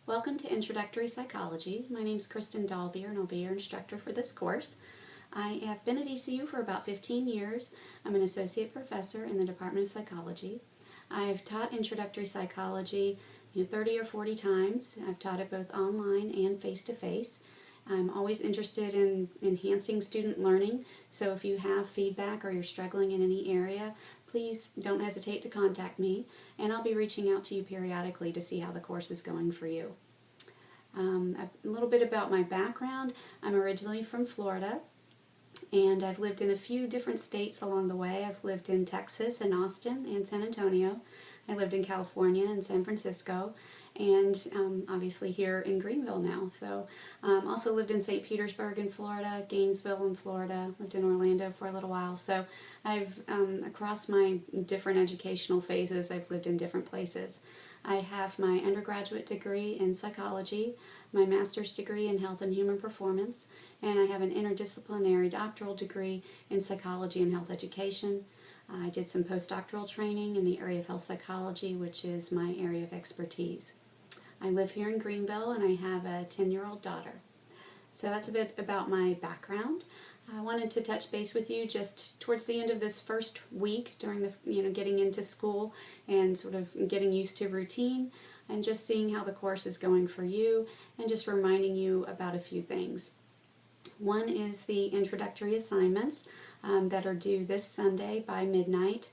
Welcome to Introductory Psychology. My name is Kristen Dahlbeer and I'll be your instructor for this course. I have been at ECU for about 15 years. I'm an associate professor in the Department of Psychology. I've taught introductory psychology 30 or 40 times. I've taught it both online and face-to-face. I'm always interested in enhancing student learning, so if you have feedback or you're struggling in any area, please don't hesitate to contact me, and I'll be reaching out to you periodically to see how the course is going for you. A little bit about my background. I'm originally from Florida, and I've lived in a few different states along the way. I've lived in Texas and Austin and San Antonio. I lived in California and San Francisco, and obviously here in Greenville now. So also lived in St. Petersburg in Florida, Gainesville in Florida, lived in Orlando for a little while. So I've, across my different educational phases, I've lived in different places. I have my undergraduate degree in psychology, my master's degree in health and human performance, and I have an interdisciplinary doctoral degree in psychology and health education. I did some postdoctoral training in the area of health psychology, which is my area of expertise. I live here in Greenville and I have a 10-year-old daughter. So that's a bit about my background. I wanted to touch base with you just towards the end of this first week during the, getting into school and sort of getting used to routine and just seeing how the course is going for you and just reminding you about a few things. One is the introductory assignments that are due this Sunday by midnight,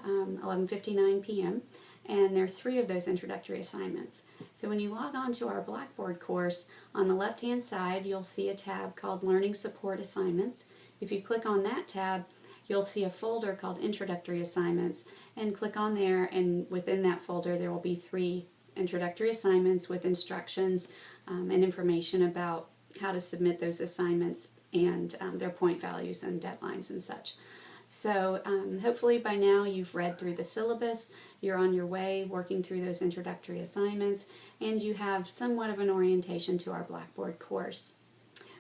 11:59 p.m. And there are 3 of those introductory assignments. So when you log on to our Blackboard course, on the left-hand side you'll see a tab called Learning Support Assignments. If you click on that tab, you'll see a folder called Introductory Assignments, and click on there, and within that folder there will be 3 introductory assignments with instructions and information about how to submit those assignments and their point values and deadlines and such. So hopefully by now you've read through the syllabus, you're on your way working through those introductory assignments, and you have somewhat of an orientation to our Blackboard course.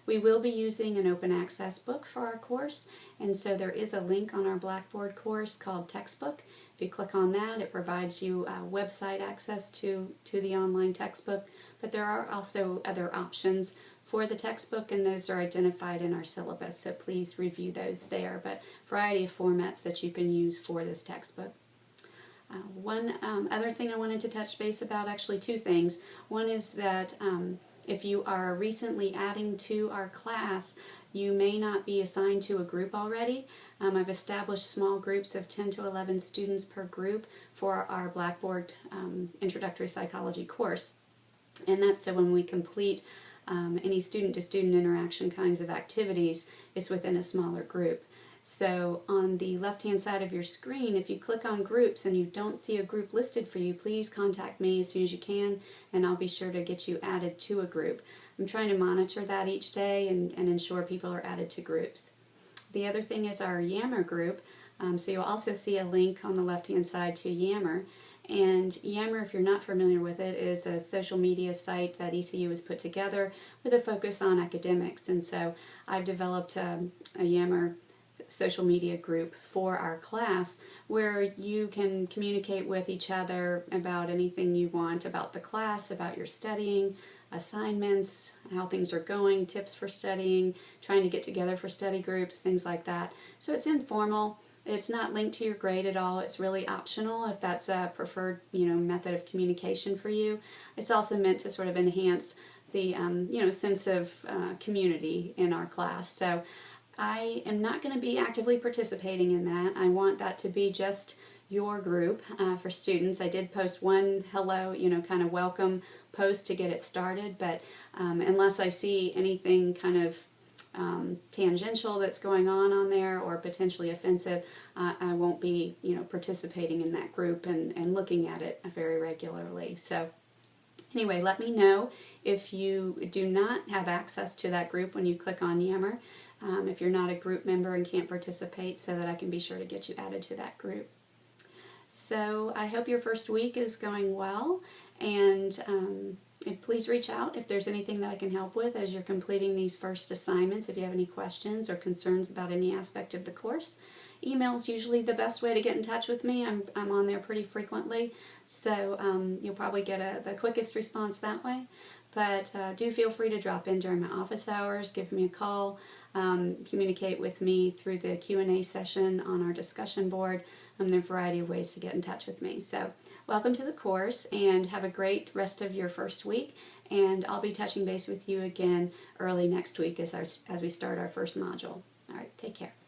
We will be using an open access book for our course, and so there is a link on our Blackboard course called Textbook. If you click on that, it provides you website access to the online textbook, but there are also other options for the textbook, and those are identified in our syllabus, so please review those there, but a variety of formats that you can use for this textbook. One other thing I wanted to touch base about, actually 2 things. One is that if you are recently adding to our class, you may not be assigned to a group already. I've established small groups of 10 to 11 students per group for our Blackboard Introductory Psychology course, and that's so when we complete any student-to-student interaction kinds of activities, it's within a smaller group. So on the left-hand side of your screen, if you click on groups and you don't see a group listed for you, please contact me as soon as you can, and I'll be sure to get you added to a group. I'm trying to monitor that each day and ensure people are added to groups. The other thing is our Yammer group. So you'll also see a link on the left-hand side to Yammer. And Yammer, if you're not familiar with it, is a social media site that ECU has put together with a focus on academics. And so I've developed a Yammer social media group for our class where you can communicate with each other about anything you want about the class, about your studying, assignments, how things are going, tips for studying, trying to get together for study groups, things like that. So it's informal. It's not linked to your grade at all. It's really optional if that's a preferred, method of communication for you. It's also meant to sort of enhance the, sense of community in our class. So I am not going to be actively participating in that. I want that to be just your group for students. I did post one hello, kind of welcome post to get it started, but unless I see anything kind of tangential that's going on there or potentially offensive, I won't be participating in that group and looking at it very regularly. So anyway, let me know if you do not have access to that group when you click on Yammer, if you're not a group member and can't participate, so that I can be sure to get you added to that group. So I hope your first week is going well, and please reach out if there's anything that I can help with as you're completing these first assignments, if you have any questions or concerns about any aspect of the course. email's usually the best way to get in touch with me. I'm on there pretty frequently, so you'll probably get the quickest response that way. But do feel free to drop in during my office hours, give me a call, communicate with me through the Q&A session on our discussion board. There are a variety of ways to get in touch with me. So welcome to the course, and have a great rest of your first week. And I'll be touching base with you again early next week as we start our first module. All right, take care.